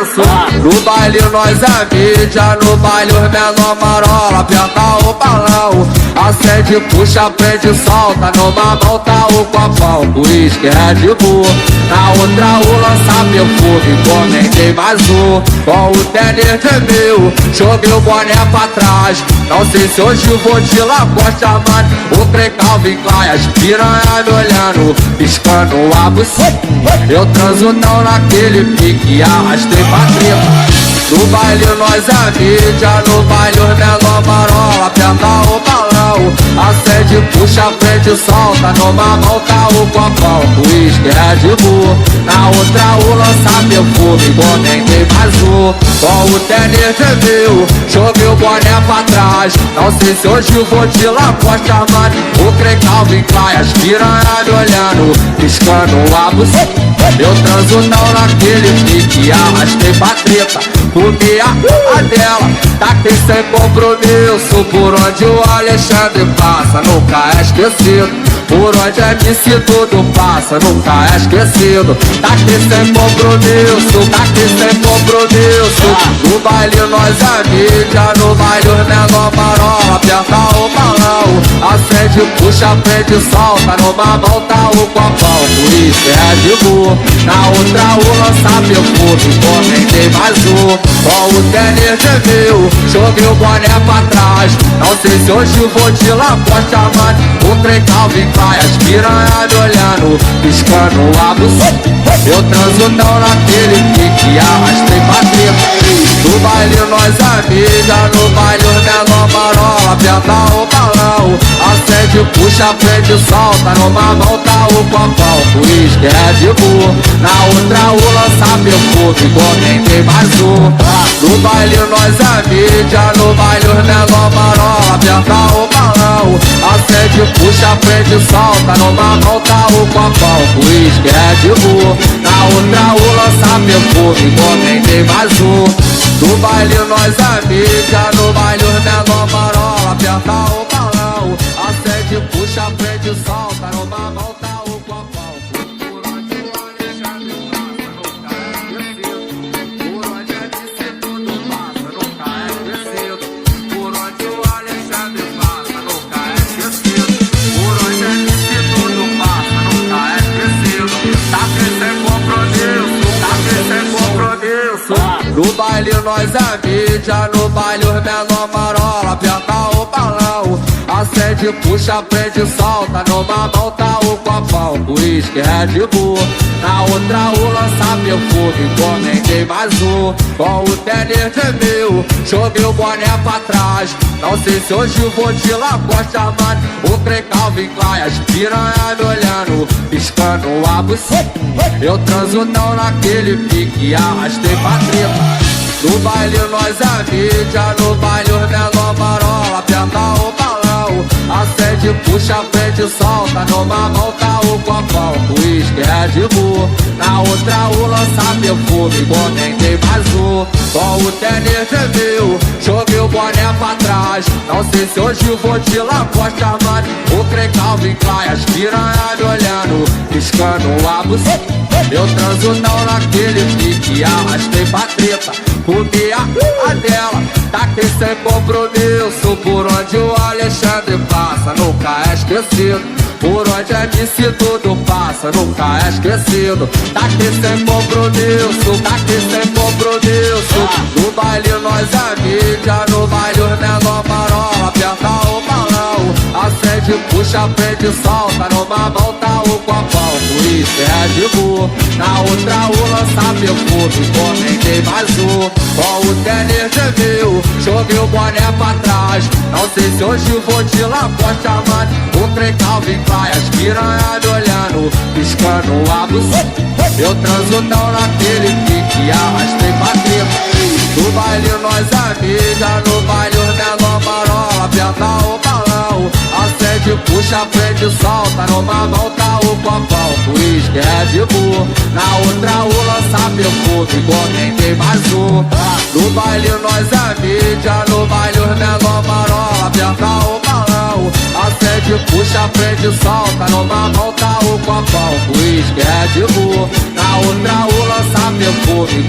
isso. No baile nós é mídia, no baile os menor marola. Aperta o balão, acende, puxa, prende, solta. Numa mão tá o copão, uísque, Red Bull. Na outra o lança perfume, comentei mais um. Com o tênis de mil, joguei o boné pra trás. Não sei se hoje vou de Lacoste, mano. O trem Calvin Klein, as piranha me olhando, piscando a buceta. Eu transo não naquele pique, arrastei pra treta. No baile nós é mídia, no baile os menor marola. Aperta o balão, acende, puxa, prende, solta. Numa mão tá o copão, uísque, Red Bull. Na outra o lança perfume, comentei mais um. Com o tênis de mil, joguei o boné pra trás. Não sei se hoje vou de Lacoste, mano. O trem Calvin Klein, as piranha me olhando, piscando a buceta. Eu transo não naquele pique, arrastei pra treta. Comi a dela, taquei sem compromisso. Por onde o Alexandre passa, nunca é esquecido. Por onde é que se tudo passa, nunca é esquecido. Taquei sem compromisso, taquei sem compromisso. No baile nós é mídia, no baile os menor marola. Aperta o balão, acende, puxa, prende, solta. Numa mão tá o copão, uísque, Red Bull. Na outra o lança perfume, comentei mais um. Com o tênis de mil, joguei o boné pra trás. Não sei se hoje vou de Lacoste, mano. O trem Calvin Klein, as piranha me olhando, piscando a buceta. Eu transo não naquele pique, arrastei pra treta. No baile nós é mídia, no baile os menor marola. Aperta o balão, acende, puxa, prende, solta. Numa mão tá o copão, uísque, Red Bull. Na outra o lança perfume, comentei mais um. No baile nós é mídia, no baile os menor marola. Aperta o balão, acende, puxa, prende, solta. Numa mão tá o copão, uísque, Red Bull. Na outra o lança perfume, comentei mais um. No baile nós é mídia, no baile os menor marola. Aperta o balão, acende, puxa, prende, solta. Numa mão tá o copão. Por onde o Alexandre passa, nunca é esquecido. Por onde é que se tudo passa, nunca é esquecido. Por onde o Alexandre passa, nunca é esquecido. Por onde é que se tudo passa, nunca é esquecido. Taquei sem compromisso, taquei sem compromisso. No baile nós é mídia, no baile os menor marola. Aperta o balão, acende, puxa, prende, solta. Numa mão tá o copão, uísque, Red Bull. Na outra o lança perfume, comentei mais um. Com o tênis de mil, joguei o boné pra trás. Não sei se hoje vou de Lacoste, mano. O trem Calvin Klein, as piranha me olhando, piscando a buceta. Eu transo não naquele pique, arrastei pra treta. No baile nós é mídia, no baile os menor marola. Aperta o balão, acende, puxa, prende, solta. Numa mão tá o copão, uísque, Red Bull. Na outra o lança perfume, comentei mais um. Com o tênis de mil, joguei o boné pra trás. Não sei se hoje vou de Lacoste, mano. O trem Calvin Klein, as piranha me olhando, piscando a buceta. Eu transo não naquele pique, arrastei pra treta. Comi a dela, taquei sem compromisso. Por onde o Alexandre passa, nunca é esquecido. Por onde é que se tudo passa, nunca é esquecido. Taquei sem compromisso, taquei sem compromisso. No baile nós é mídia, no baile os menor marola. Aperta o balão, acende, puxa, prende, solta. Numa mão tá o copão, uísque, Red Bull. Na outra o lança perfume, comentei mais um. Com o tênis de mil, joguei o boné pra trás. Não sei se hoje vou de Lacoste, mano. O trem Calvin Klein, as piranha me olhando, piscando a buceta. Eu transo não naquele pique, arrastei pra treta. No baile nós é mídia, no baile os menor marola. Aperta o balão, acende, puxa, prende, solta. Numa mão tá o copão, uísque, Red Bull. Na outra o lança perfume, comentei mais um. No baile nós é mídia, no baile os menor marola. Aperta o balão, acende, puxa, prende, solta. Numa mão tá o copão, uísque, Red Bull. Na outra o lança perfume.